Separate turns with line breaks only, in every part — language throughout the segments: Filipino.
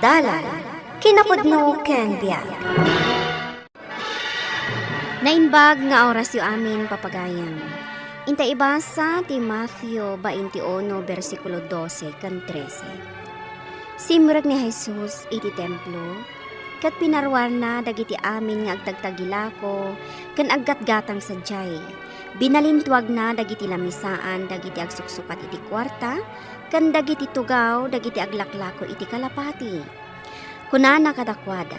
Dalan, kinapudno ken biag. Nainbag nga oras yu amin papagayam. Inta ibasa ti Matthew 21 versikulo 12 kan 13. Simurag ni Jesus iti templo, kat pinarwar na dagiti amin nga agtagtagilako, kan aggatgatang sadyay. Binalintwag na dagiti lamisaan, dagiti agsuksukat iti kwarta, kan dagiti tugaw, dagiti aglaklako iti kalapati. Kunana kadakwada.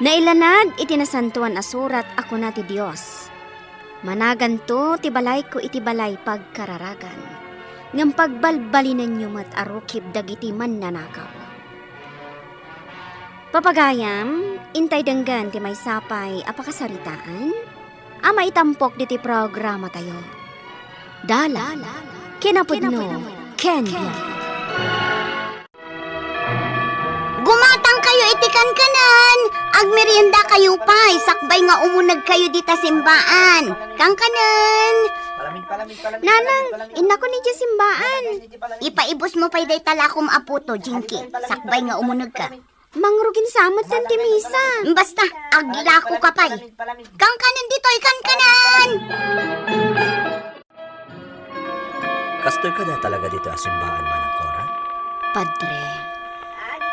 Nailanad iti nasantuan asurat ako na ti Diyos. Managanto ti balay ko iti balay pagkararagan. Ngam pagbalbalinan nyo mat arukib dagiti man nanakaw. Papagayam, intay denggan ti may sapay apakasaritaan, ama itampok diti programa tayo. Dala, kinapudno, Kenya.
Gumatang kayo iti kankanan. Agmerienda kayo pa. Sakbay nga umunag kayo dita simbaan. Kankanan.
Nanang, inako ni Diyos simbaan.
Ipaibos mo pa'y day talakom aputo, Jinky. Sakbay nga umunag ka.
Mangrugin samot ng timisa.
Basta, aglako ka pa'y. Kankanan dito'y kankanan.
Kastoy ka na talaga dito asimbahan manang Cora?
Padre,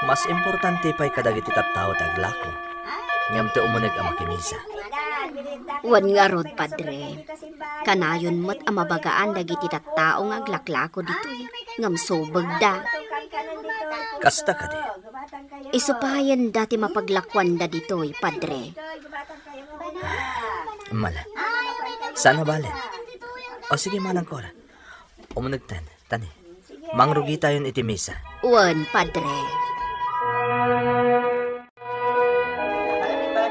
Mas importante pa'y kadagiti tattao taglako. Ngam te umunag ang makimisa.
wan nga rod, Padre. Kanayon mo't amabagaan dagiti tattaong aglaklako dito'y. Ngam subag da.
Kasta ka di.
Isupayan dati mapaglakwan da dito'y, Padre.
Mala. Sana balen. O sige manang Cora. Umunag tani. Mangrugi tayon iti misa.
Wan, Padre.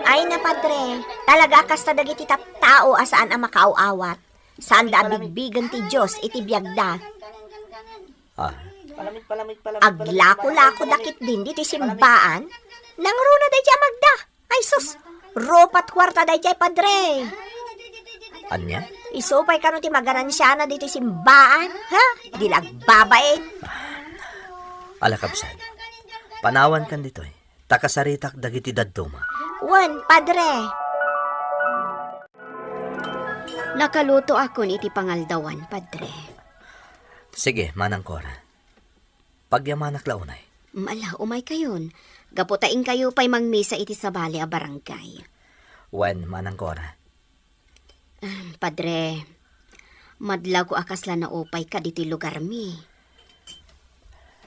Ay na, Padre. Talaga kasta dagiti tao asaan ang makauawat. Saan da bigbigan ti Diyos iti biyagda. Aglako-lako dakit din diti simbaan. Nangruna day jay magda. Ay sus, ropat kwarta day jay, Padre.
Anya?
Isupay ka no ti maganansya na dito simbaan. Ha? Dilagbabae.
Alakabsan. Panawan kan dito eh. Takasaritak dagiti dadduma.
Wan, Padre.
Nakaluto ako iti pangaldawan, Padre.
Sige, manang Cora. Pagyamanak launay.
Mala, umay kayon. Gaputain kayo pa'y mangmisa iti sabali a barangay.
When, manang Cora.
Padre, madlaw ko akasla na upay ka diti lugar mi.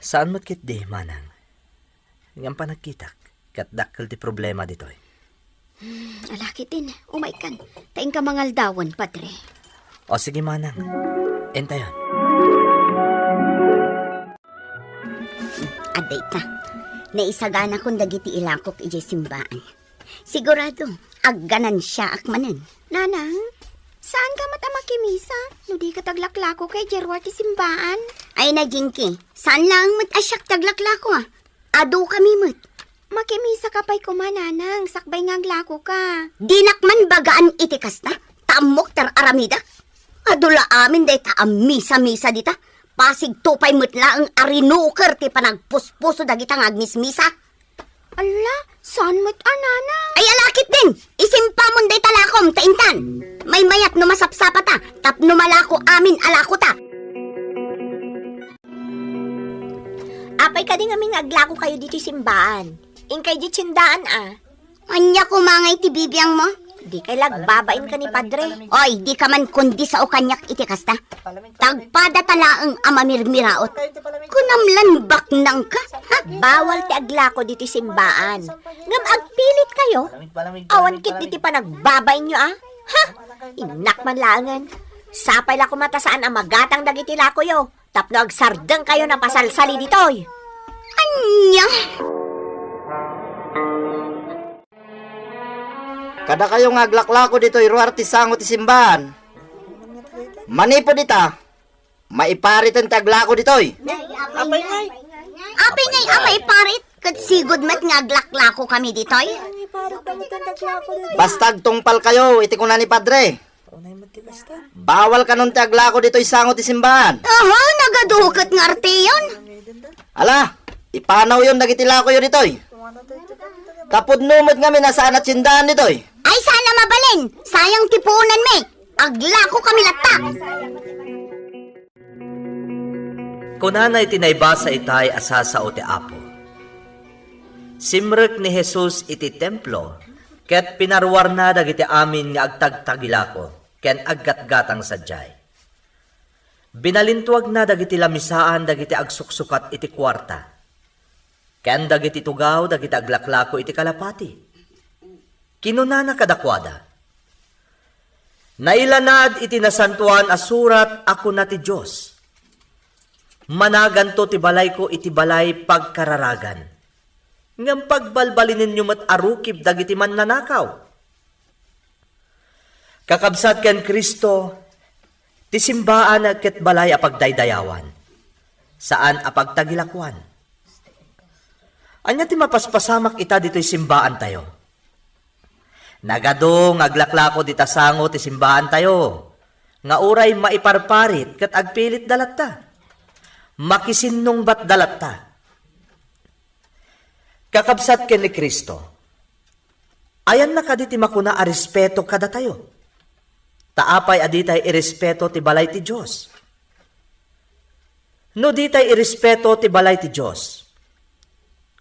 Saan mo't kit di, manang? Ngam pa nagkitak. Kat dakkel ti problema ditoy.
Alakit din, umay kan. Taing ka mangaldawan, Padre.
O sige, manang. Entayon.
Aday ta. Naisagana kong dagiti ilakok iti simbaan. Sigurado, agganan siya akmanan.
Nanang, saan ka matamakimisa? No di ka taglaklako kay Jerwar ti simbaan?
Ay na, Jinky. Saan lang mo't asyak taglaklako ah? Ado kami mo't.
Makimisa ka pa'y kumananang, sakbay ngang lako ka.
Dinakman bagaan iti kasta. Tamok tar aramida. Adula amin day ta misa-misa dita. Pasig tupay mutla ang arinuker ti panagpuspuso dagitang agmismisa.
Ala, saan mo't ananang?
Ay alakit din. Isimpamon day talakom taintan. May mayat no masapsapa ta. Tapno malako amin alako ta. Apay ka din aming aglako kayo dito simbaan. Ingkay di tsindaan ah. Anya kumangay ti bibiyang mo? Di kay lagbabain ka ni Padre. Oy, di ka man kundi sa ukanyak iti kasta. Tagpada talaang amamirmiraot. Kunamlan baknang ka, ha? Bawal ti aglako dito simbaan. Ngam agpilit kayo. Awan kit diti pa nagbabain nyo ah. Ha? Inakman langan. Sapay la kumata saan ang magatang dagiti lako yo. Tapno agsardeng kayo na pasalsali ditoy. Anya?
Kada kayo nga aglaklako dito iruar ti sango ti simbahan. Manipo dita. Maiparitan ti aglako ditoy.
Apay ngay amay parit. Kat sigod mat nga aglaklako kami ditoy.
Bastag tungpal kayo iti kuna ni Padre. Bawal ka nun ti aglako ditoy sango ti simbahan.
Aha, nagadukat nga arte yun.
Ala, Ipanaw yun nagitila ko yun ditoy. Kapod numod nga minasaan at sindahan ditoy.
Ay, sana mabalin. Sayang tipunan, me. Aglako kami lata.
Kunanay tinaybasa itay asasa o ti Apo. Simrek ni Jesus iti templo, ket pinarwar na dagiti amin nga agtagtagilako, ken aggatgatang sadyay. Binalintuag na dagiti lamisaan dagiti agsuksukat iti kwarta, ken dagiti tugaw dagiti aglaklako iti kalapati. Kinunana kadakwada. Nailanad iti nasantuan asurat ako na ti Diyos. Managanto ti balay ko iti balay pagkararagan. Ngam pagbalbalin ninyo mat arukib dagiti man nanakaw. Kakabsat ken Kristo, ti simbaan ket balay apagdaydayawan. Saan apagtagilakwan. Anya ti mapaspasamak ita dito'y simbaan tayo. Nagadong aglaklako dita sango ti simbaan tayo. Nga uray maiparparit ket agpilit dalat ta. Makisinong bat dalat ta. Kakabsat ken ni Kristo. Ayan na kaditi makuna a respeto kada tayo. Taapay aditay irespeto ti balay ti Diyos. No ditay irespeto ti balay ti Diyos.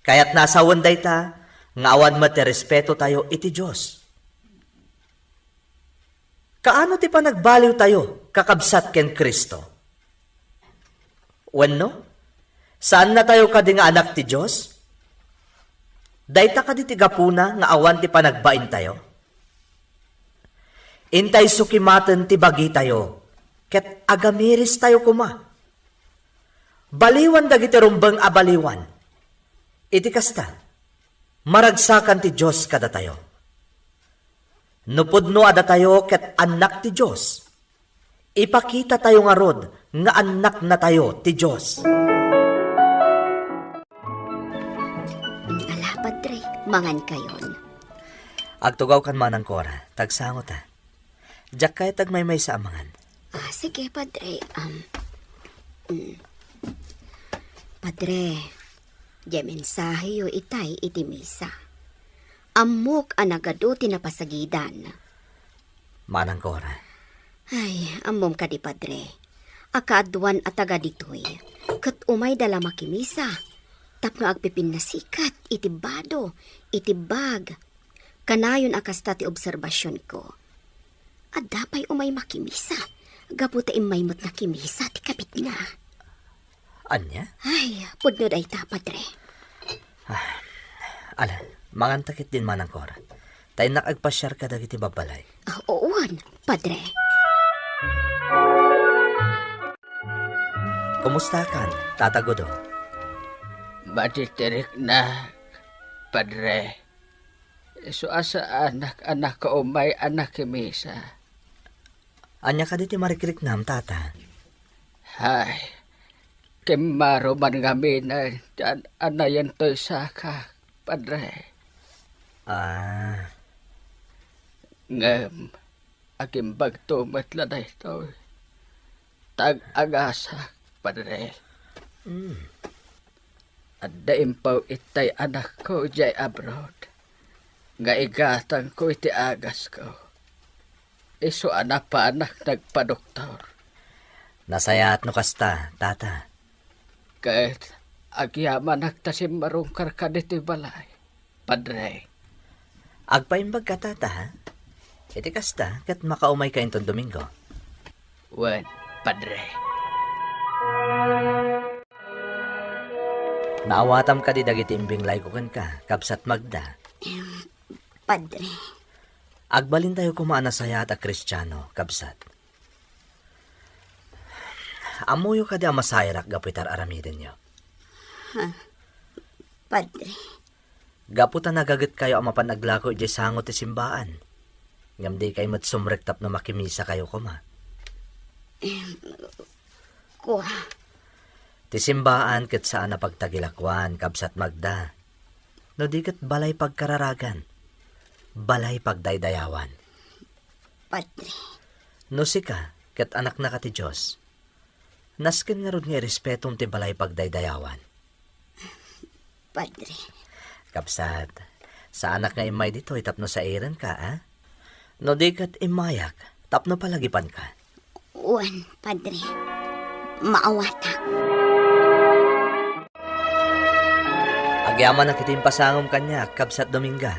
Kaya't nasa wanday ta, nga awan mat ti respeto tayo iti Diyos. Kaano ti panagbaliw tayo, kakabsat ken Kristo? Wenno? Saan na tayo kadi nga anak ti Diyos? Dayta kadi ti gapuna nga awan ti panagbain tayo? Intay sukimaten ti bagi tayo, ket agamiris tayo kuma. Baliwan dagiti rumbeng abaliwan. Iti kasta, maragsakan ti Diyos kada tayo. Nupudno ada tayo ket anak ti Diyos. Ipakita tayo nga rod nga anak na tayo ti Diyos.
Ala, Padre, mangan kayon.
Agtugaw kan manang kora, tagsango ta. Diyak kay tagmaymay sa amangan.
Sige, Padre. Padre, di mensahe yo itay iti misa. Amok anagado tinapasagidan.
Manang kora.
Ay, amom ka di, Padre. Akaadwan at taga ditoy. Kat umay dala makimisa. Tapno agpipin na sikat, iti bado, iti bag. Kanayon akasta ti obserbasyon ko. At dapay umay makimisa. Gaputa imaymot na kimisa, ti kapit na.
Anya?
Ay, pudno day ta, Padre.
Ala, mangantakit din manang kora. Tayo nakagpasyar ka dagiti babalay.
Oon, Padre.
Kumusta kan, tatagodo?
Matitirik na, Padre. So asa anak ko umay anak kimisa.
Anya ka diti marikrik nam, tata?
Hay, kimaro man kami na dyan anayan to'y saka, Padre. Ngam, aking bagtumat la na ito. Tag-agasa, Padre. At daimpaw itay anak ko jay abroad. Nga igatang ko iti agas ko. Iso anak pa anak nagpadoktor.
Nasaya at no kasta, tata.
Kahit agyaman nagtasim marungkar ka dito balay. Padre.
Agpaimbag ka, tata, ha? Iti kasta, kat makaumay ka intong Domingo.
Wen, Padre.
Naawatam ka di dagiti imbinglay ko kan ka, kapsat magda.
Padre.
Agbalin tayo kumaana saya at Kristiyano, kapsat. Amuyo ka di ang masayrak gapitar aramidin nyo.
Padre.
Gaputan nagagat kayo ang mapanaglako iti sangot ti simbaan. Ngam di kayo matsumrektap na makimisa kayo kuma.
Kuha.
Ti simbaan ket saan na pagtagilakwan, kapsat magda. No di ket balay pagkararagan. Balay pagdaydayawan.
Padre.
No sika, ket anak na ka ti Diyos. Nasken nga rod nga respetong ti balay pagdaydayawan.
Padre.
Kapsat, sa anak nga imay dito, tapno sa iran ka, ha? No di kat imayak, tapno palagipan ka.
Uwan, Padre. Maawatak.
Agyaman na kitin pasangom kanya, Kapsat Dominga.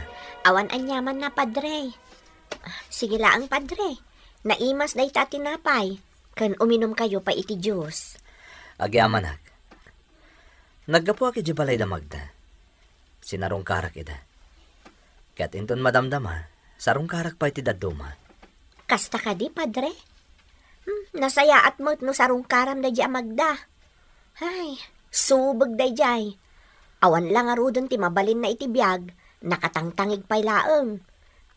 Awan anyaman na, Padre. Sige laang, Padre. Naimas day ta tinapay. Kan uminom kayo pa iti Diyos.
Agyaman nak. Naggapo aki di balay da Magda. Sinarong karak ida. Kat inton madamdama, sarong karak pa iti daduma.
Kasta ka di, Padre. Nasaya at mo't no sarong karam da di Magda. Ay, subag day jay. Awan lang arudon ti mabalin na iti biyag, nakatangtangig pay laeng.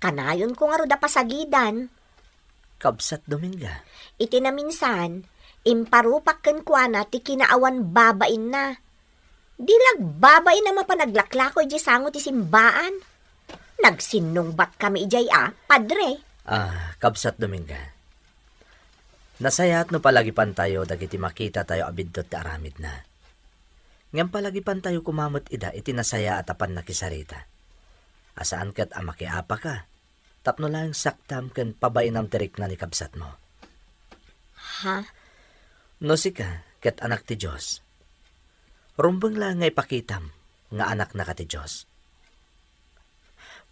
Kanayon ko nga da pasagidan.
Kapsat Dominga.
Iti na minsan, imparupak ken kuana ti kinaawan babain na. Di babain na mapanaglaklako iti sango ti simbaan. Nagsinungbat kami ijay Padre.
Kapsat Dominga. Nasayat no palagipan tayo dagiti makita tayo abidot ti aramid na. Ngam palagipan tayo kumamot ida iti nasaya at apan nakisarita. Asaan kat amakiapa ka? Tapno lang saktam ken pabainam tirik na ni Kapsat mo.
Ha?
No sika, ket anak ti Diyos. Rumbang lang nga ipakitam, nga anak na ka ti Diyos.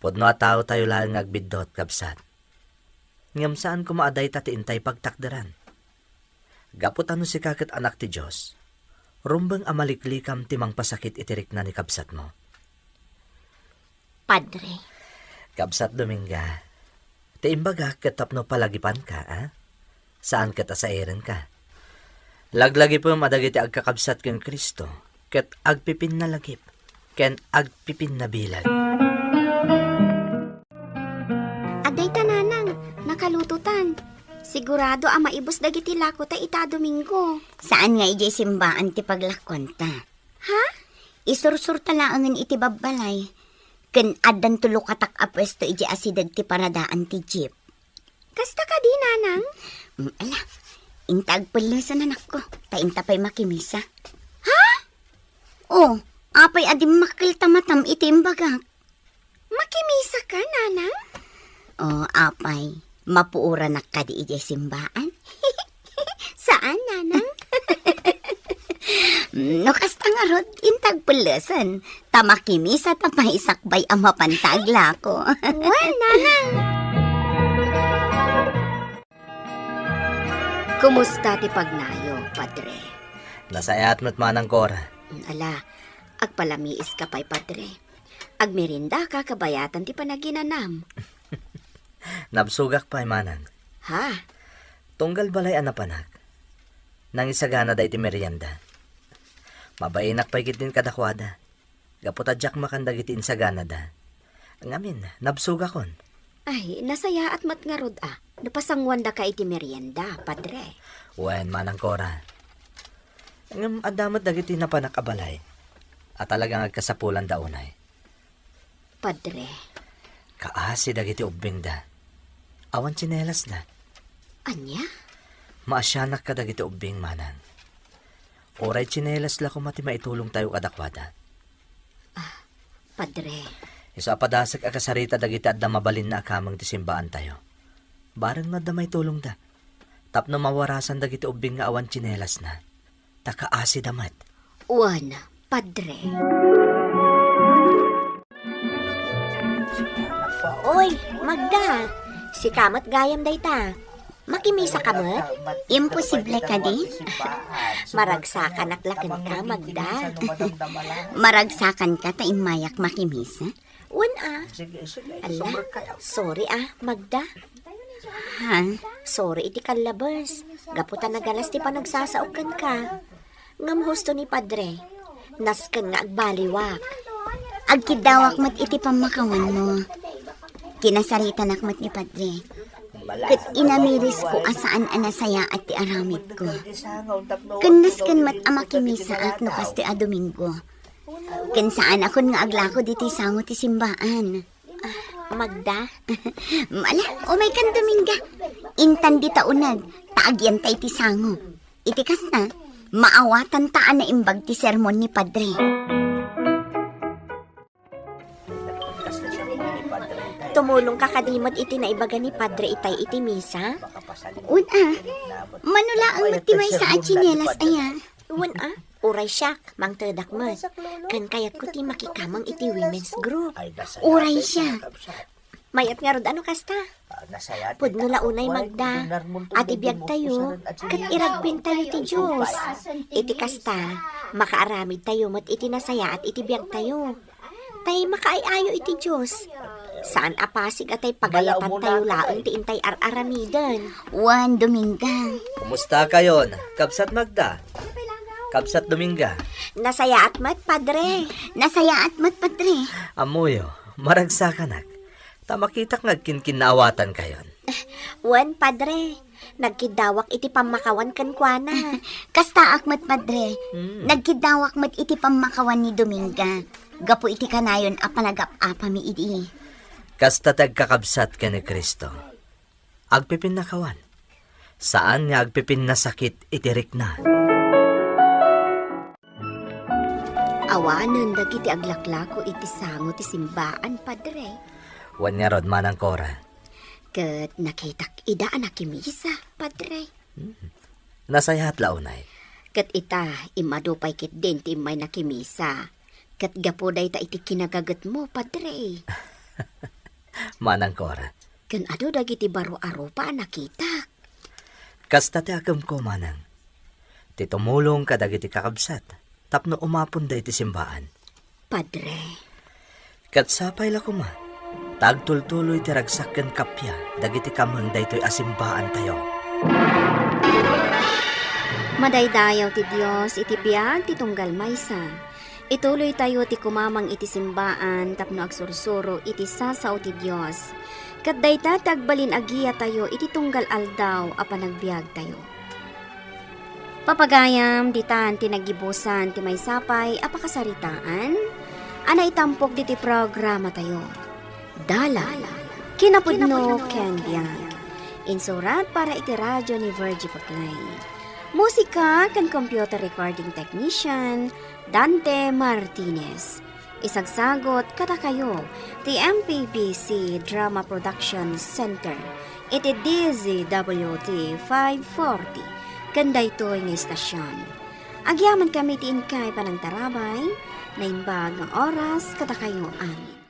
Podno at tao tayo lang agbidot, Kapsat. Ngam saan kumaaday tati intay pagtakdaran. Gapot ano sika ket anak ti Diyos. Rumbang amaliklikam timang pasakit itirik na ni Kapsat mo.
Padre.
Kapsat Dominga, ti imbaga ket tapno palagipan ka, Saan ket asairen ka? Laglagi po madagiti agkakabsat ken Kristo, ket agpipin na lagip, ken agpipin na bilag.
Aday tananang, nakalututan. Sigurado maibos dagiti lako ta ita Domingo.
Saan nga ijay simbaan ti paglakon ta?
Ha?
Isursur talaangan iti babbalay. Ken addan tulo katak apwesto ijay asidag ti paradaan ti jeep.
Kasta ka di, nanang?
Ala, intag palasan anak ko. Tainta pa'y makimisa.
Ha?
Oh, apay adim makil tamatam iti imbagak.
Makimisa ka, nanang?
Oh, apay. Mapuura na ka di ijay simbaan.
Saan, nanang?
No, kasta nga rod, intag palasan. Tamakimisa tapaisakbay ang mapantagla ko.
Well, nanang. Kumusta ti pagnayo, Padre?
Nasayat mo't manang Cora.
Ala, agpalamiis ka pa'y, Padre. Agmerinda ka kabayatan ti panaginanam.
Nabsugak pa manang.
Ha?
Tunggal balay anapanak. Nang isagana da iti merienda. Mabainak pa ikitin kadakwada. Gaputadyak makandag iti insagana da. Ngamin, nabsugakon.
Ay, nasaya at matngarod Napasangwan da ka iti merienda, Padre.
Wen manang Cora. Ngam adamat dagiti napanakabalay. At talagang agkasapulan daunay.
Padre.
Kaasi dagiti ubing da. Awan tsinelas na.
Anya?
Maasyanak ka dagiti ubing manang. Oray tsinelas la kumati maitulong tayo kadakwada.
Padre.
Isa padasak akasarita dagiti adda mabalin na akamang ti simbaan tayo. Barang na damay tulong da. Tapno mawarasan dagiti ubing nga awan tsinelas na. Takaasi damat.
Uwan, Padre.
Oy, Magda. Si kamat gayam day ta. Makimisa ka mo? Imposible ka di? Maragsakan aklakan ka, Magda. Maragsakan ka ta imayak makimisa? Wan Ala, sorry Magda. Ha? Sorry iti kalabas. Gaputan nagalas ti panagsasaokan ka. Ngam husto ni Padre. Nasken nga agbaliwak. Agkidawak mat iti pamakawan mo. Kinasarita nakmat ni Padre. Kat inamiris ko asaan anasaya at ti aramid ko. Kanasken mat amakimisa at nukas ti Domingo. Kan saan akon nga aglako diti sango ti simbaan. Magda? Mala, umay kan Dominga. Intan di taunag, taagyan tay ti sango. Iti kas na, maawatan taan na imbag ti sermon ni Padre. Tumulong ka kadimot iti naibaga ni Padre itay iti misa?
Una, manula ang matimay sa achinelas aya.
Uwan uray siya, mang tedak mo. Kan kayat ko ti makikamang iti women's group.
Uray siya.
Mayat nga rod ano kasta? Pudno launay magda. At ibiyag tayo, kat iragbin tayo ti Diyos. Iti kasta, makaaramid tayo mat iti nasaya at iti biyag tayo. Tay makaayayo iti Diyos. Saan apasig atay pagayatan tayo laang ti intay araramidan.
Juan Dominga.
Kumusta kayon? Kabsat Magda? Kabsat Dominga?
Nasaya at mat, Padre.
Nasaya at matpadre.
Amuyo, maragsa ka nak. Tamakitak nagkinkinawatan kayon.
Wan, Padre. Nagkidawak iti pamakawan kan kuana.
Kasta akmat padre. Nagkidawak mat iti pamakawan ni Dominga. Gapo iti kanayon a panagap-apa mi idi.
Kasta tagkakabsat ka ni Kristo. Agpipin na kawan. Saan nga agpipin na sakit itirik na?
Awanan dagiti aglaklako iti sango ti simbaan, Padre.
Wan nga rod manang kora.
Ket nakitak ida anakimisa, Padre.
Nasayahat launay.
Ket ita imadupay kit din ti may nakimisa. Ket gapuday ta iti kinagagat mo, Padre.
Manang kora.
Ken ado dagiti baro-aro pa nakitak.
Kasta ti akam ko manang. Ti tumulong ka dagiti kakabsat. Tapno umapon da iti simbaan.
Padre.
Kat sapay la kuma. Tagtultuloy ti ragsakken kapya. Dagiti kamang da ito'y asimbaan tayo.
Madaydayaw ti Dios iti biag ti tunggal maysa. Ituloy tayo ti kumamang iti simbaan tapno agsursuro iti sasaw ti Dios. Kat dayta tagbalin agiya tayo iti tunggal aldaw a panagbiag tayo. Papagayam ditan ti nagibusan ti may sapay a pakasaritaan. Ana itampok diti programa tayo. Dala kinapudno ken biag. Insurat para iti radyo ni Virgie Paclay. Musika kan computer recording technician Dante Martinez. Isagsagot kata kayo ti MPBC Drama Production Center. Iti DZWT 540. Kanda ito'y nga istasyon. Agyaman kami ti inkay panang tarabay na imbag ng oras kata kayo amin.